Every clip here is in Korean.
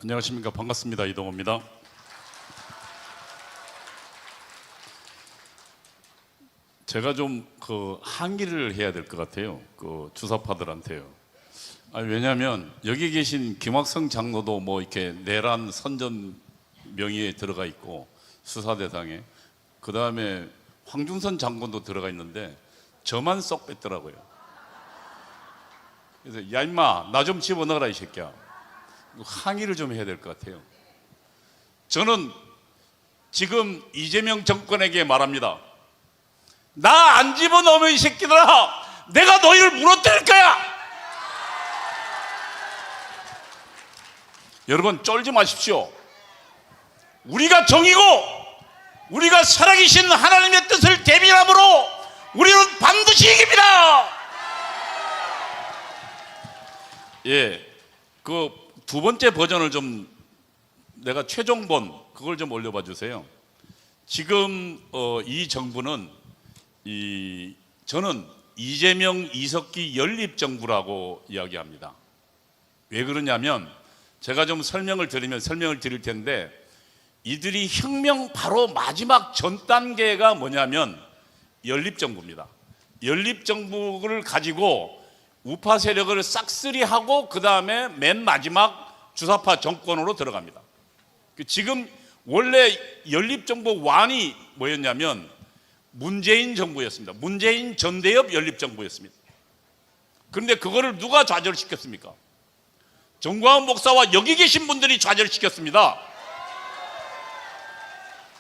안녕하십니까. 반갑습니다. 이동호입니다. 제가 좀 항의를 해야 될 것 같아요. 주사파들한테요. 왜냐하면 여기 계신 김학성 장로도 뭐 이렇게 내란 선전 명의에 들어가 있고 수사 대상에, 그 다음에 황중선 장군도 들어가 있는데 저만 쏙 뺐더라고요. 그래서 야 임마 나 좀 집어넣어라 이 새끼야. 항의를 좀 해야 될 것 같아요. 저는 지금 이재명 정권에게 말합니다. 나 안 집어넣으면 이 새끼들아 내가 너희를 무너뜨릴 거야. 여러분 쫄지 마십시오. 우리가 정이고 우리가 살아계신 하나님의 뜻을 대변함으로 우리는 반드시 이깁니다. 두 번째 버전을 좀 내가 최종본 그걸 좀 올려봐 주세요. 지금 이 정부는 저는 이재명, 이석기 연립정부라고 이야기합니다. 왜 그러냐면 제가 좀 설명을 드릴 텐데, 이들이 혁명 바로 마지막 전 단계가 뭐냐면 연립정부입니다. 연립정부를 가지고 우파 세력을 싹쓸이하고 그 다음에 맨 마지막 주사파 정권으로 들어갑니다. 지금 원래 연립정부 완이 뭐였냐면 문재인 정부였습니다. 문재인 전대협 연립정부였습니다. 그런데 그거를 누가 좌절시켰습니까? 정광훈 목사와 여기 계신 분들이 좌절시켰습니다.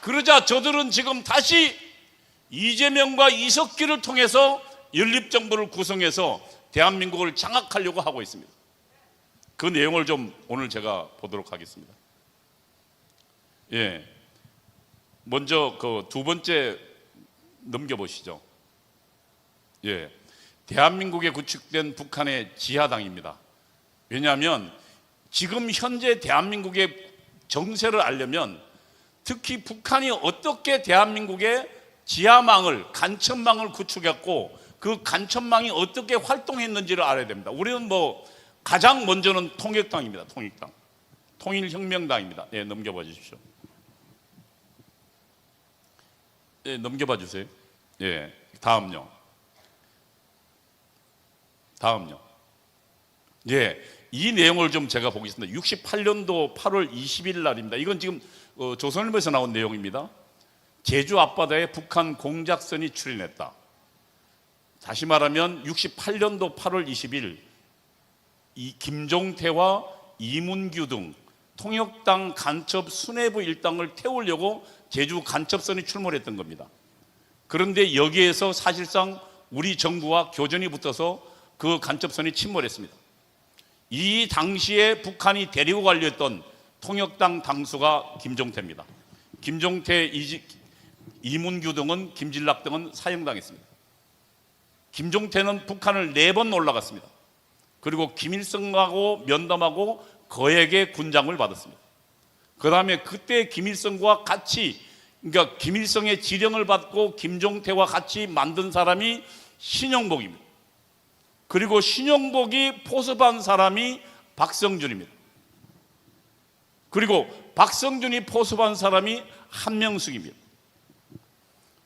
그러자 저들은 지금 다시 이재명과 이석기를 통해서 연립정부를 구성해서 대한민국을 장악하려고 하고 있습니다. 그 내용을 좀 오늘 제가 보도록 하겠습니다. 먼저 두 번째 넘겨보시죠. 대한민국에 구축된 북한의 지하당입니다. 왜냐하면 지금 현재 대한민국의 정세를 알려면 특히 북한이 어떻게 대한민국의 지하망을, 간첩망을 구축했고 그 간첩망이 어떻게 활동했는지를 알아야 됩니다. 우리는 가장 먼저는 통역당입니다. 통역당, 통일혁명당입니다. 넘겨봐 주십시오. 넘겨봐 주세요. 다음요. 이 내용을 좀 제가 보겠습니다. 68년도 8월 20일 날입니다. 이건 지금 조선일보에서 나온 내용입니다. 제주 앞바다에 북한 공작선이 출현했다. 다시 말하면 68년도 8월 20일 이 김종태와 이문규 등 통역당 간첩 수뇌부 일당을 태우려고 제주 간첩선이 출몰했던 겁니다. 그런데 여기에서 사실상 우리 정부와 교전이 붙어서 그 간첩선이 침몰했습니다. 이 당시에 북한이 데리고 가려 했던 통역당 당수가 김종태입니다. 김종태, 이문규 등은, 김진락 등은 사형당했습니다. 김종태는 북한을 4번 올라갔습니다. 그리고 김일성하고 면담하고 거액의 군장을 받았습니다. 그 다음에 그때 김일성과 같이, 그러니까 김일성의 지령을 받고 김종태와 같이 만든 사람이 신영복입니다. 그리고 신영복이 포섭한 사람이 박성준입니다. 그리고 박성준이 포섭한 사람이 한명숙입니다.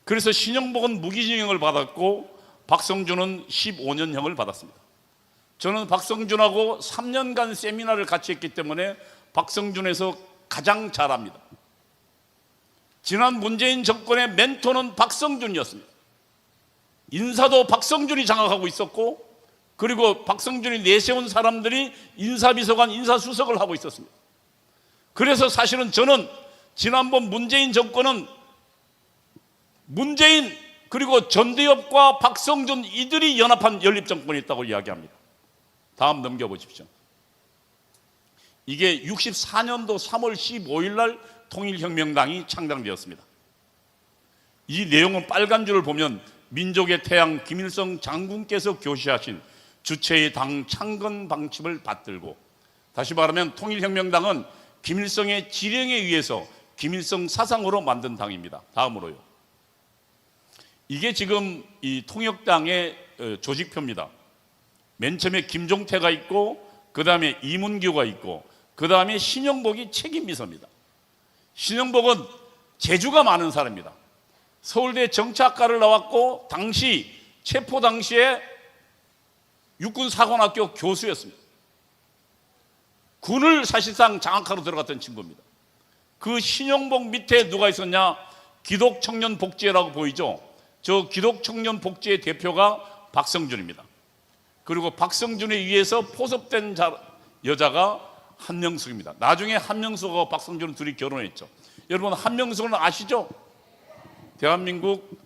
그래서 신영복은 무기징역을 받았고 박성준은 15년형을 받았습니다. 저는 박성준하고 3년간 세미나를 같이 했기 때문에 박성준에서 가장 잘 압니다. 지난 문재인 정권의 멘토는 박성준이었습니다. 인사도 박성준이 장악하고 있었고, 그리고 박성준이 내세운 사람들이 인사비서관, 인사수석을 하고 있었습니다. 그래서 사실은 저는 지난번 문재인 정권은 문재인 그리고 전대협과 박성준 이들이 연합한 연립정권이 있다고 이야기합니다. 다음 넘겨보십시오. 이게 64년도 3월 15일 날 통일혁명당이 창당되었습니다. 이 내용은 빨간 줄을 보면 민족의 태양 김일성 장군께서 교시하신 주체의 당 창건 방침을 받들고, 다시 말하면 통일혁명당은 김일성의 지령에 의해서 김일성 사상으로 만든 당입니다. 다음으로요. 이게 지금 이 통역당의 조직표입니다. 맨 처음에 김종태가 있고 그 다음에 이문규가 있고 그 다음에 신영복이 책임비서입니다. 신영복은 재주가 많은 사람입니다. 서울대 정치학과를 나왔고 당시 체포 당시에 육군사관학교 교수였습니다. 군을 사실상 장악하러 들어갔던 친구입니다. 그 신영복 밑에 누가 있었냐? 기독청년복지회라고 보이죠? 저 기독청년복지회 대표가 박성준입니다. 그리고 박성준에 의해서 포섭된 여자가 한명숙입니다. 나중에 한명숙하고 박성준은 둘이 결혼했죠. 여러분, 한명숙은 아시죠? 대한민국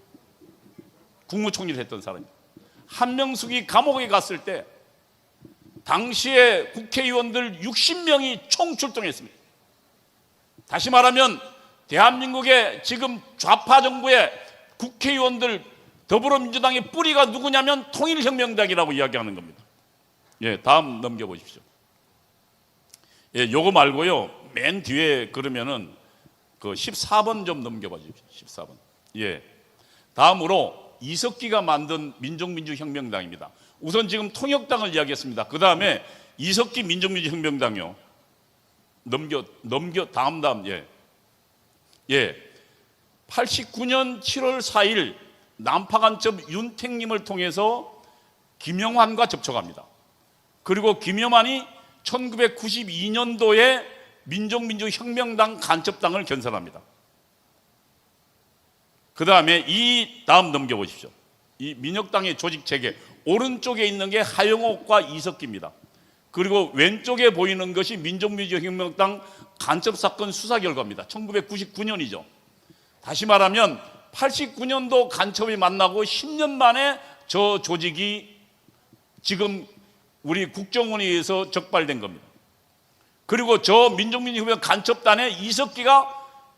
국무총리를 했던 사람입니다. 한명숙이 감옥에 갔을 때 당시에 국회의원들 60명이 총출동했습니다. 다시 말하면 대한민국의 지금 좌파 정부의 국회의원들, 더불어민주당의 뿌리가 누구냐면 통일혁명당이라고 이야기하는 겁니다. 예, 다음 넘겨보십시오. 예, 요거 말고요, 맨 뒤에 그러면은 그 14번 좀 넘겨봐 주십시오. 14번. 예. 다음으로 이석기가 만든 민족민주혁명당입니다. 우선 지금 통역당을 이야기했습니다. 그 다음에 이석기 민족민주혁명당이요. 다음. 예. 89년 7월 4일 난파간첩 윤택님을 통해서 김영환과 접촉합니다. 그리고 김영환이 1992년도에 민족민주혁명당 간첩당을 견성합니다. 그 다음에 다음 넘겨보십시오. 이 민혁당의 조직 체계, 오른쪽에 있는 게 하영옥과 이석기입니다. 그리고 왼쪽에 보이는 것이 민족민주혁명당 간첩사건 수사 결과입니다. 1999년이죠. 다시 말하면 89년도 간첩이 만나고 10년 만에 저 조직이 지금 우리 국정원에 의해서 적발된 겁니다. 그리고 저 민족민주혁명 간첩단의 이석기가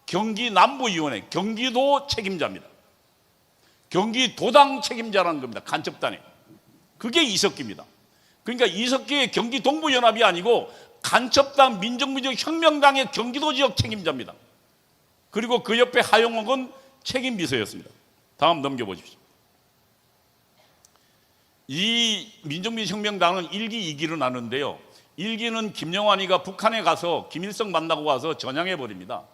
경기 남부위원회, 경기도 책임자입니다. 경기도당 책임자라는 겁니다. 간첩단에. 그게 이석기입니다. 그러니까 이석기의 경기 동부연합이 아니고 간첩당 민족민주혁명당의 경기도 지역 책임자입니다. 그리고 그 옆에 하영옥은 책임비서였습니다. 다음 넘겨보십시오. 이 민족민주혁명당은 1기, 2기로 나누는데요. 1기는 김영환이가 북한에 가서 김일성 만나고 와서 전향해버립니다.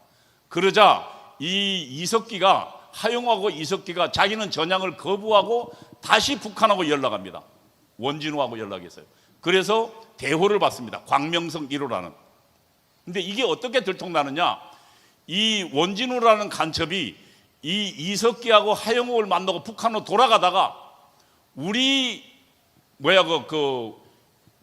그러자 이 이석기가, 하영옥하고 이석기가 자기는 전향을 거부하고 다시 북한하고 연락합니다. 원진우하고 연락했어요. 그래서 대호를 받습니다. 광명성 1호라는. 근데 이게 어떻게 들통나느냐? 이 원진우라는 간첩이 이 이석기하고 하영옥을 만나고 북한으로 돌아가다가 우리 그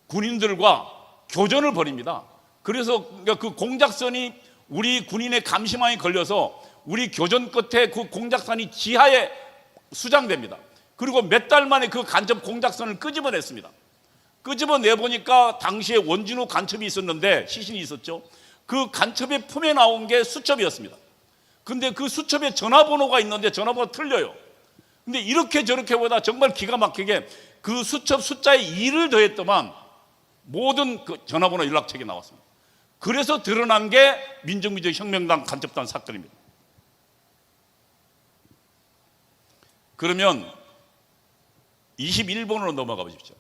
군인들과 교전을 벌입니다. 그래서 그 공작선이 우리 군인의 감시망에 걸려서 우리 교전 끝에 그 공작선이 지하에 수장됩니다. 그리고 몇 달 만에 그 간첩 공작선을 끄집어냈습니다. 끄집어내보니까 당시에 원진우 간첩이 있었는데, 시신이 있었죠. 그 간첩의 품에 나온 게 수첩이었습니다. 근데 그 수첩에 전화번호가 있는데 전화번호가 틀려요. 근데 이렇게 저렇게 보다 정말 기가 막히게 그 수첩 숫자에 2를 더했더만 모든 그 전화번호 연락책이 나왔습니다. 그래서 드러난 게 민족민주혁명당 간첩단 사건입니다. 그러면 21번으로 넘어가 보십시오.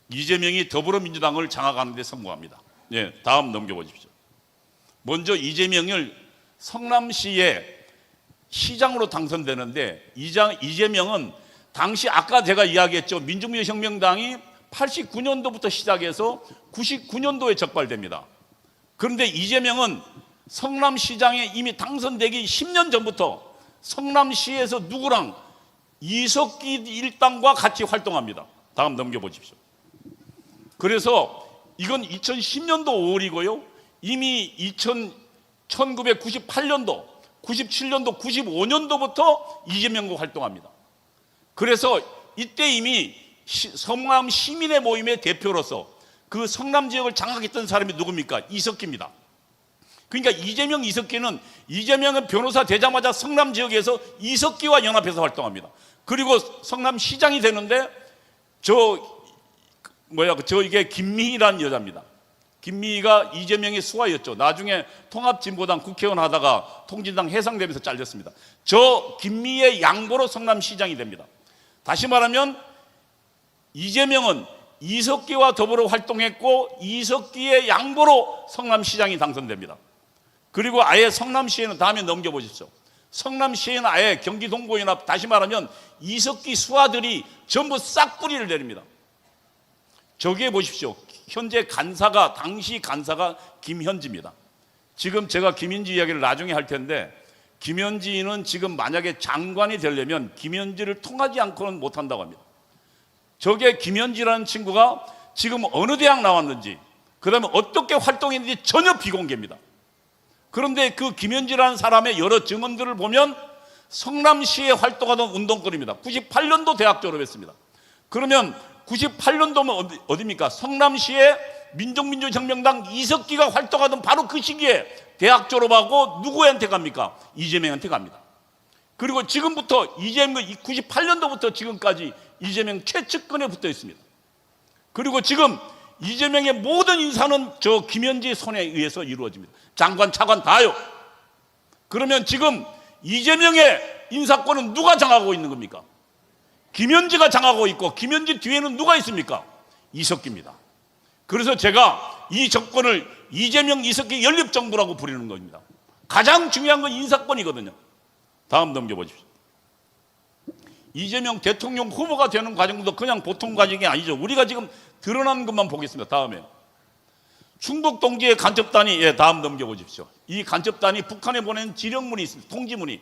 이재명이 더불어민주당을 장악하는 데 성공합니다. 예, 다음 넘겨보십시오. 먼저 이재명을 성남시에 시장으로 당선되는데, 이재명은 당시 아까 제가 이야기했죠. 민족민주혁명당이 89년도부터 시작해서 99년도에 적발됩니다. 그런데 이재명은 성남시장에 이미 당선되기 10년 전부터 성남시에서 누구랑 이석기 일당과 같이 활동합니다. 다음 넘겨보십시오. 그래서 이건 2010년도 5월이고요. 이미 1998년도, 97년도, 95년도부터 이재명과 활동합니다. 그래서 이때 이미 성남 시민의 모임의 대표로서 그 성남 지역을 장악했던 사람이 누굽니까? 이석기입니다. 그러니까 이석기는 이재명은 변호사 되자마자 성남 지역에서 이석기와 연합해서 활동합니다. 그리고 성남시장이 되는데 이게 김미희라는 여자입니다. 김미희가 이재명의 수하였죠. 나중에 통합진보당 국회의원 하다가 통진당 해상되면서 잘렸습니다. 저 김미희의 양보로 성남시장이 됩니다. 다시 말하면 이재명은 이석기와 더불어 활동했고 이석기의 양보로 성남시장이 당선됩니다. 그리고 아예 성남시에는 다음에 넘겨보십시오. 성남시에는 아예 경기동부연합, 다시 말하면 이석기 수하들이 전부 싹 뿌리를 내립니다. 저기에 보십시오. 현재 간사가, 당시 간사가 김현지입니다. 지금 제가 김현지 이야기를 나중에 할 텐데, 김현지는 지금 만약에 장관이 되려면 김현지를 통하지 않고는 못한다고 합니다. 저게 김현지라는 친구가 지금 어느 대학 나왔는지, 그 다음에 어떻게 활동했는지 전혀 비공개입니다. 그런데 그 김현지라는 사람의 여러 증언들을 보면 성남시에 활동하던 운동권입니다. 98년도 대학 졸업했습니다. 그러면 98년도면 어디입니까? 성남시에 민족민주혁명당 이석기가 활동하던 바로 그 시기에 대학 졸업하고 누구한테 갑니까? 이재명한테 갑니다. 그리고 지금부터 이재명 98년도부터 지금까지 이재명 최측근에 붙어 있습니다. 그리고 지금 이재명의 모든 인사는 저 김현지 손에 의해서 이루어집니다. 장관, 차관 다요. 그러면 지금 이재명의 인사권은 누가 장하고 있는 겁니까? 김현지가 장하고 있고, 김현지 뒤에는 누가 있습니까? 이석기입니다. 그래서 제가 이 정권을 이재명, 이석기 연립정부라고 부르는 겁니다. 가장 중요한 건 인사권이거든요. 다음 넘겨보십시오. 이재명 대통령 후보가 되는 과정도 그냥 보통 과정이 아니죠. 우리가 지금 드러난 것만 보겠습니다. 다음에 충북 동지의 간첩단이, 예, 다음 넘겨보십시오. 이 간첩단이 북한에 보낸 지령문이 있습니다. 통지문이.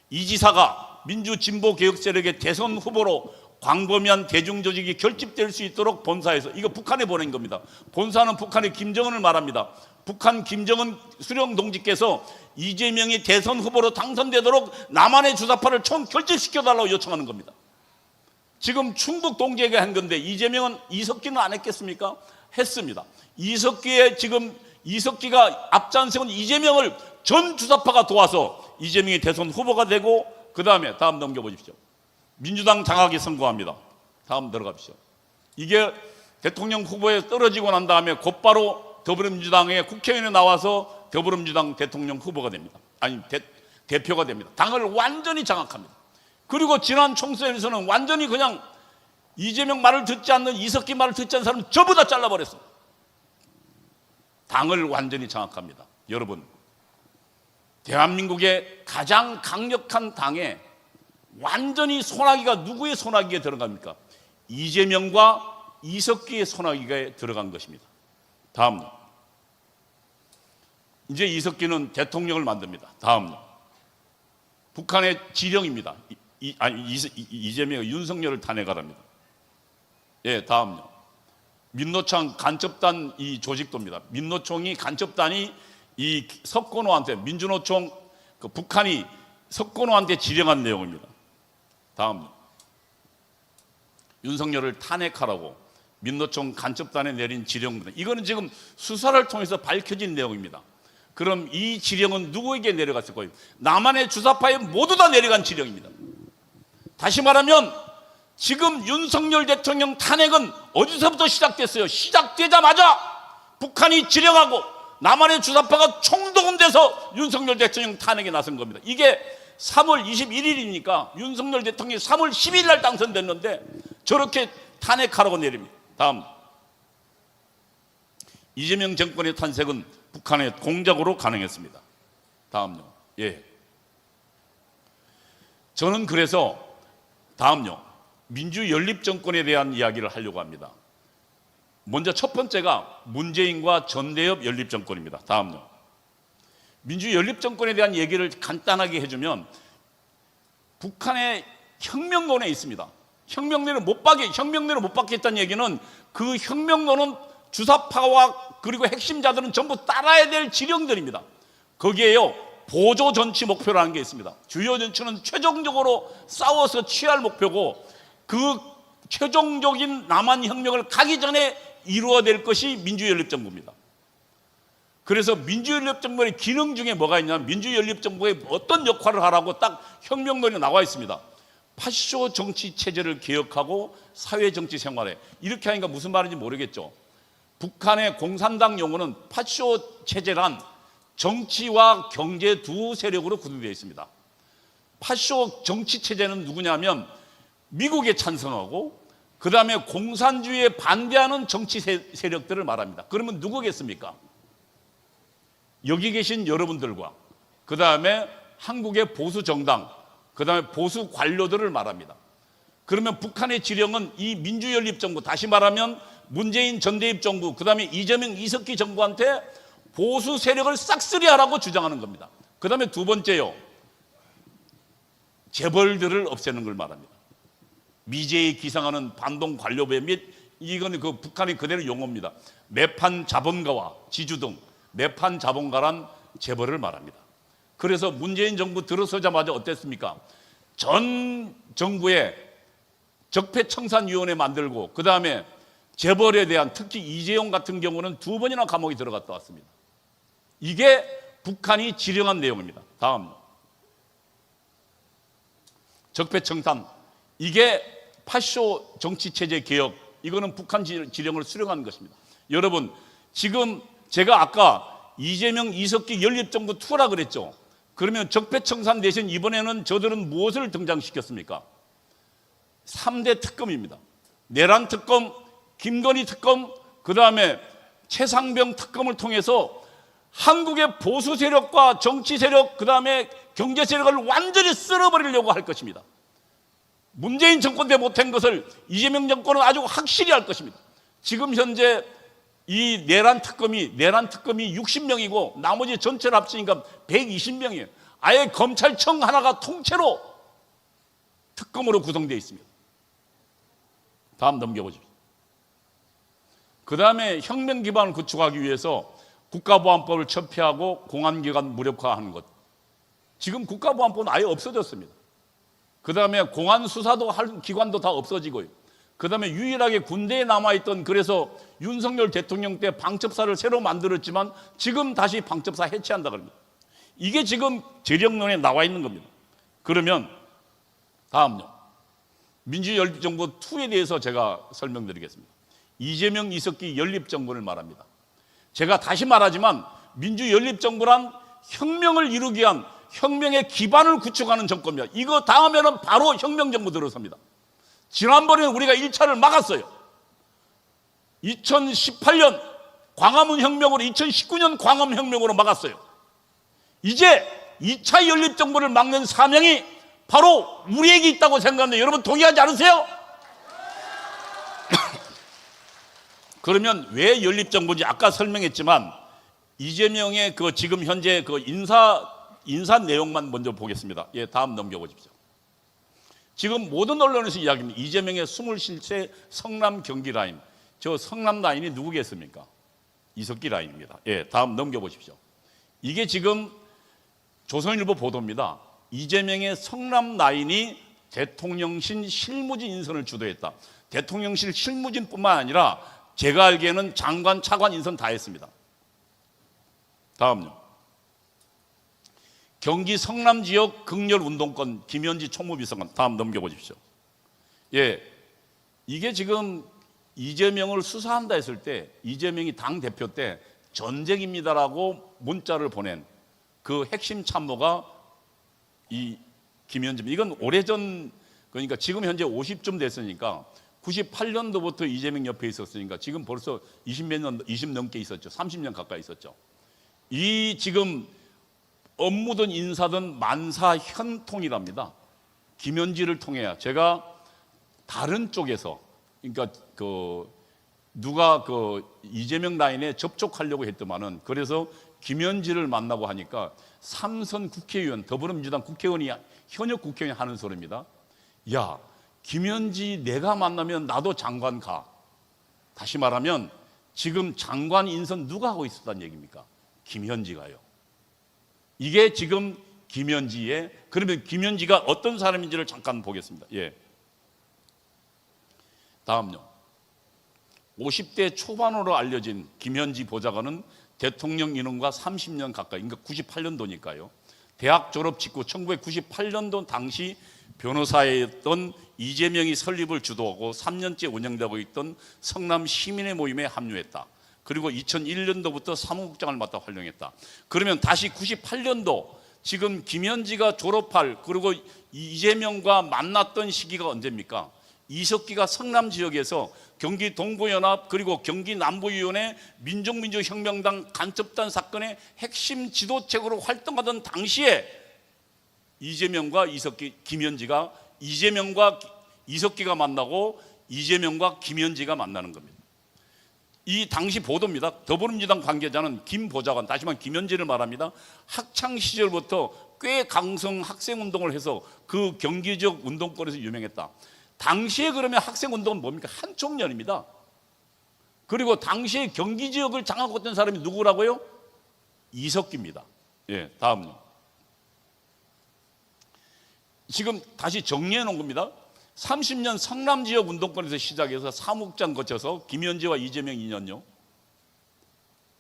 이 지사가 민주진보개혁 세력의 대선 후보로 광범위한 대중조직이 결집될 수 있도록 본사에서, 이거 북한에 보낸 겁니다. 본사는 북한의 김정은을 말합니다. 북한 김정은 수령 동지께서 이재명이 대선 후보로 당선되도록 남한의 주사파를 총 결집시켜달라고 요청하는 겁니다. 지금 충북 동지에게 한 건데 이재명은, 이석기는 안 했겠습니까? 했습니다. 이석기가 앞장세운 이재명을 전 주사파가 도와서 이재명이 대선 후보가 되고, 그 다음에 다음 넘겨보십시오. 민주당 장악이 선고합니다. 다음 들어가십시오. 이게 대통령 후보에 떨어지고 난 다음에 곧바로 더불어민주당의 국회의원에 나와서 더불어민주당 대통령 후보가 됩니다. 아니, 대표가 됩니다. 당을 완전히 장악합니다. 그리고 지난 총선에서는 완전히 그냥 이재명 말을 듣지 않는, 이석기 말을 듣지 않는 사람은 전부 다 잘라버렸어. 당을 완전히 장악합니다. 여러분, 대한민국의 가장 강력한 당에 완전히 소나기가 누구의 소나기에 들어갑니까? 이재명과 이석기의 소나기가 들어간 것입니다. 다음요. 이제 이석기는 대통령을 만듭니다. 다음요. 북한의 지령입니다. 이재명이 윤석열을 탄핵하랍니다. 예, 다음요. 민노총 간첩단 이 조직도입니다. 민노총이 간첩단이 이 석건호한테, 민주노총 그 북한이 석건호한테 지령한 내용입니다. 다음, 윤석열을 탄핵하라고 민노총 간첩단에 내린 지령입니다. 이거는 지금 수사를 통해서 밝혀진 내용입니다. 그럼 이 지령은 누구에게 내려갔을 거예요? 남한의 주사파에 모두 다 내려간 지령입니다. 다시 말하면 지금 윤석열 대통령 탄핵은 어디서부터 시작됐어요? 시작되자마자 북한이 지령하고 남한의 주사파가 총동원돼서 윤석열 대통령 탄핵에 나선 겁니다. 이게 3월 21일이니까 윤석열 대통령이 3월 10일 날 당선됐는데 저렇게 탄핵하라고 내립니다. 다음, 이재명 정권의 탄생은 북한의 공작으로 가능했습니다. 다음요. 예. 저는 그래서 다음요. 민주연립 정권에 대한 이야기를 하려고 합니다. 먼저 첫 번째가 문재인과 전대협 연립 정권입니다. 다음요. 민주연립 정권에 대한 얘기를 간단하게 해주면 북한의 혁명론에 있습니다. 혁명론을 못 받겠다는 얘기는 그 혁명론은 주사파와 그리고 핵심자들은 전부 따라야 될 지령들입니다. 거기에요, 보조 전치 목표라는 게 있습니다. 주요 전치는 최종적으로 싸워서 취할 목표고, 그 최종적인 남한 혁명을 가기 전에 이루어야 될 것이 민주연립정부입니다. 그래서 민주연립정부의 기능 중에 뭐가 있냐면, 민주연립정부에 어떤 역할을 하라고 딱 혁명론이 나와 있습니다. 파쇼 정치 체제를 개혁하고 사회 정치 생활에, 이렇게 하니까 무슨 말인지 모르겠죠. 북한의 공산당 용어는 파쇼 체제란 정치와 경제 두 세력으로 구분되어 있습니다. 파쇼 정치 체제는 누구냐면 미국에 찬성하고 그 다음에 공산주의에 반대하는 정치 세력들을 말합니다. 그러면 누구겠습니까? 여기 계신 여러분들과 그 다음에 한국의 보수 정당, 그 다음에 보수 관료들을 말합니다. 그러면 북한의 지령은 이 민주연립정부, 다시 말하면 문재인 전대입 정부, 그 다음에 이재명 이석기 정부한테 보수 세력을 싹쓸이하라고 주장하는 겁니다. 그 다음에 두 번째요, 재벌들을 없애는 걸 말합니다. 미제에 기상하는 반동 관료배 및, 이건 그 북한의 그대로 용어입니다. 매판 자본가와 지주 등 매판 자본가란 재벌을 말합니다. 그래서 문재인 정부 들어서자마자 어땠습니까? 전 정부에 적폐청산위원회 만들고, 그 다음에 재벌에 대한, 특히 이재용 같은 경우는 2번이나 감옥에 들어갔다 왔습니다. 이게 북한이 지령한 내용입니다. 다음, 적폐청산, 이게 파쇼 정치체제 개혁, 이거는 북한 지령을 수령한 것입니다. 여러분, 지금 제가 아까 이재명 이석기 연립정부 2라 그랬죠. 그러면 적폐청산 대신 이번에는 저들은 무엇을 등장시켰습니까? 3대 특검입니다. 내란 특검, 김건희 특검, 그 다음에 최상병 특검을 통해서 한국의 보수 세력과 정치 세력, 그 다음에 경제 세력을 완전히 쓸어버리려고 할 것입니다. 문재인 정권 때 못한 것을 이재명 정권은 아주 확실히 할 것입니다. 지금 현재 이 내란 특검이 60명이고 나머지 전체를 합치니까 120명이에요. 아예 검찰청 하나가 통째로 특검으로 구성되어 있습니다. 다음 넘겨보십시오. 그 다음에 혁명 기반을 구축하기 위해서 국가보안법을 철폐하고 공안기관 무력화하는 것. 지금 국가보안법은 아예 없어졌습니다. 그 다음에 공안수사도 할 기관도 다 없어지고요. 그 다음에 유일하게 군대에 남아있던, 그래서 윤석열 대통령 때 방첩사를 새로 만들었지만 지금 다시 방첩사 해체한다 그럽니다. 이게 지금 재령론에 나와 있는 겁니다. 그러면 다음요, 민주연립정부 2에 대해서 제가 설명드리겠습니다. 이재명 이석기 연립정부를 말합니다. 제가 다시 말하지만 민주연립정부란 혁명을 이루기 위한 혁명의 기반을 구축하는 정권입니다. 이거 다음에는 바로 혁명정부 들어섭니다. 지난번에는 우리가 1차를 막았어요. 2018년 광화문 혁명으로, 2019년 광화문 혁명으로 막았어요. 이제 2차 연립정부를 막는 사명이 바로 우리에게 있다고 생각하는데 여러분 동의하지 않으세요? 그러면 왜 연립정부인지 아까 설명했지만 이재명의 그 지금 현재 그 인사 내용만 먼저 보겠습니다. 예, 다음 넘겨보십시오. 지금 모든 언론에서 이야기합니다. 이재명의 23세 성남 경기 라인. 저 성남 라인이 누구겠습니까? 이석기 라인입니다. 예, 다음 넘겨보십시오. 이게 지금 조선일보 보도입니다. 이재명의 성남 라인이 대통령실 실무진 인선을 주도했다. 대통령실 실무진뿐만 아니라 제가 알기에는 장관, 차관 인선 다 했습니다. 다음요. 경기 성남 지역 극렬 운동권 김현지 총무비서관. 다음 넘겨보십시오. 예, 이게 지금 이재명을 수사한다 했을 때 이재명이 당대표 때 전쟁입니다라고 문자를 보낸 그 핵심 참모가 이 김현지입니다. 이건 오래전, 그러니까 지금 현재 50쯤 됐으니까 98년도부터 이재명 옆에 있었으니까 지금 벌써 20 넘게 있었죠. 30년 가까이 있었죠. 이 지금 업무든 인사든 만사 현통이랍니다. 김현지를 통해야. 제가 다른 쪽에서, 그러니까 그 누가 그 이재명 라인에 접촉하려고 했더만은, 그래서 김현지를 만나고 하니까 삼선 국회의원, 더불어민주당 국회의원이, 현역 국회의원이 하는 소리입니다. 야, 김현지 내가 만나면 나도 장관 가. 다시 말하면 지금 장관 인선 누가 하고 있었다는 얘기입니까? 김현지가요. 이게 지금 김현지의, 그러면 김현지가 어떤 사람인지를 잠깐 보겠습니다. 예. 다음요. 50대 초반으로 알려진 김현지 보좌관은 대통령 인원과 30년 가까이, 그러니까 98년도니까요. 대학 졸업 직후 1998년도 당시 변호사였던 이재명이 설립을 주도하고 3년째 운영되고 있던 성남 시민의 모임에 합류했다. 그리고 2001년도부터 사무국장을 맡아 활용했다. 그러면 다시 98년도 지금 김현지가 졸업할, 그리고 이재명과 만났던 시기가 언제입니까? 이석기가 성남 지역에서 경기 동부연합 그리고 경기 남부위원회 민족민주혁명당 간첩단 사건의 핵심 지도책으로 활동하던 당시에 이재명과 이석기, 김현지가 이재명과 이석기가 만나고 이재명과 김현지가 만나는 겁니다. 이 당시 보도입니다. 더불어민주당 관계자는 김 보좌관, 다시 말해 김현지를 말합니다. 학창 시절부터 꽤 강성 학생운동을 해서 그 경기 지역 운동권에서 유명했다. 당시에 그러면 학생운동은 뭡니까? 한총련입니다. 그리고 당시에 경기 지역을 장악하고 있던 사람이 누구라고요? 이석기입니다. 예, 다음요. 지금 다시 정리해 놓은 겁니다. 30년 성남 지역 운동권에서 시작해서 사무국장 거쳐서 김현지와 이재명 2년요.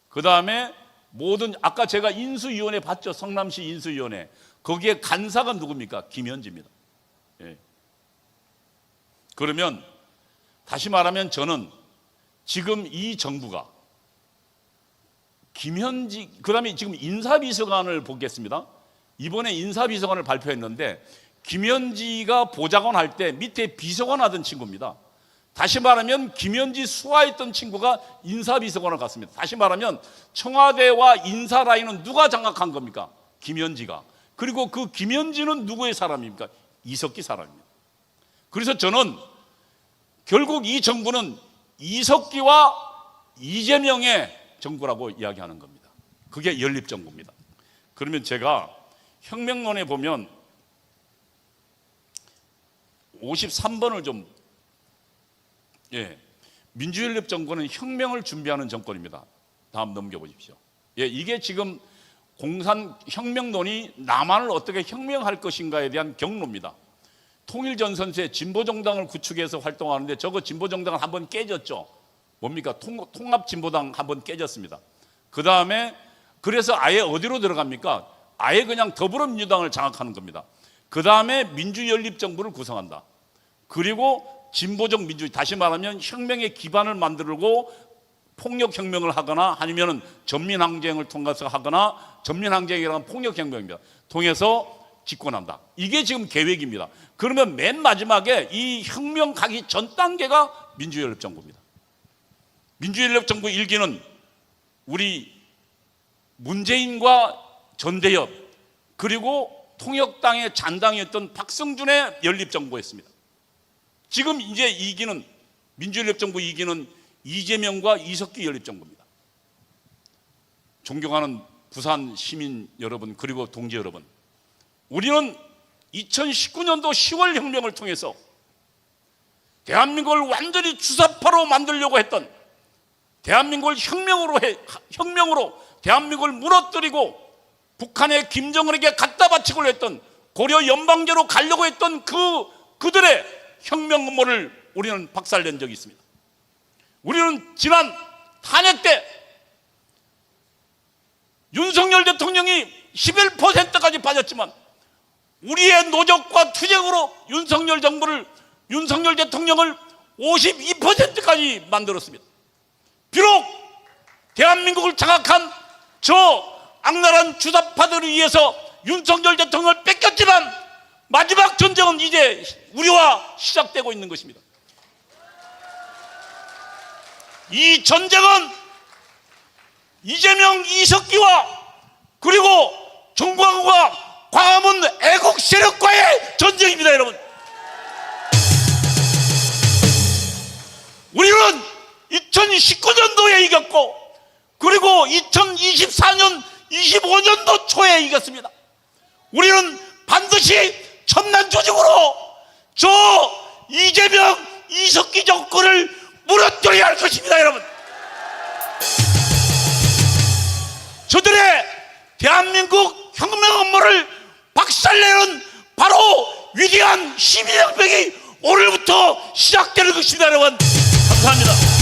그 다음에 모든 아까 제가 인수위원회 봤죠? 성남시 인수위원회. 거기에 간사가 누굽니까? 김현지입니다. 예. 그러면 다시 말하면 저는 지금 이 정부가 김현지, 그 다음에 지금 인사비서관을 보겠습니다. 이번에 인사비서관을 발표했는데 김현지가 보좌관 할 때 밑에 비서관 하던 친구입니다. 다시 말하면 김현지 수하했던 친구가 인사비서관을 갔습니다. 다시 말하면 청와대와 인사 라인은 누가 장악한 겁니까? 김현지가. 그리고 그 김현지는 누구의 사람입니까? 이석기 사람입니다. 그래서 저는 결국 이 정부는 이석기와 이재명의 정부라고 이야기하는 겁니다. 그게 연립정부입니다. 그러면 제가 혁명론에 보면 53번을 좀, 예, 민주연립정부는 혁명을 준비하는 정권입니다. 다음 넘겨보십시오. 예, 이게 지금 공산혁명론이 남한을 어떻게 혁명할 것인가에 대한 경로입니다. 통일전선세 진보정당을 구축해서 활동하는데 저거 진보정당은 한번 깨졌죠. 뭡니까? 통합진보당 한번 깨졌습니다. 그 다음에 그래서 아예 어디로 들어갑니까? 아예 그냥 더불어민주당을 장악하는 겁니다. 그 다음에 민주연립정부를 구성한다. 그리고 진보적 민주주의, 다시 말하면 혁명의 기반을 만들고 폭력혁명을 하거나 아니면 전민항쟁을 통해서 하거나, 전민항쟁이라는 폭력혁명입니다. 통해서 집권한다. 이게 지금 계획입니다. 그러면 맨 마지막에 이 혁명 가기 전 단계가 민주연립정부입니다. 민주연립정부 1기는 우리 문재인과 전대협 그리고 통역당의 잔당이었던 박성준의 연립정부였습니다. 지금 이제 2기는 민주연립정부 2기는 이재명과 이석기 연립정부입니다. 존경하는 부산 시민 여러분 그리고 동지 여러분, 우리는 2019년도 10월 혁명을 통해서 대한민국을 완전히 주사파로 만들려고 했던, 대한민국을 혁명으로 대한민국을 무너뜨리고 북한의 김정은에게 갖다 바치고 했던, 고려 연방제로 가려고 했던 그들의 혁명 음모를 우리는 박살낸 적이 있습니다. 우리는 지난 탄핵 때 윤석열 대통령이 11%까지 빠졌지만 우리의 노력과 투쟁으로 윤석열 대통령을 52%까지 만들었습니다. 비록 대한민국을 장악한 저 악랄한 주사파들을 위해서 윤석열 대통령을 뺏겼지만 마지막 전쟁은 이제 우리와 시작되고 있는 것입니다. 이 전쟁은 이재명, 이석기와 그리고 정광훈과 광화문 애국 세력과의 전쟁입니다, 여러분. 우리는 2019년도에 이겼고 그리고 2024년 25년도 초에 이겼습니다. 우리는 반드시 첨단 조직으로 저 이재명, 이석기 정권을 무너뜨려야 할 것입니다, 여러분. 저들의 대한민국 혁명 음모를 박살내는 바로 위대한 시민혁명이 오늘부터 시작되는 것입니다, 여러분. 감사합니다.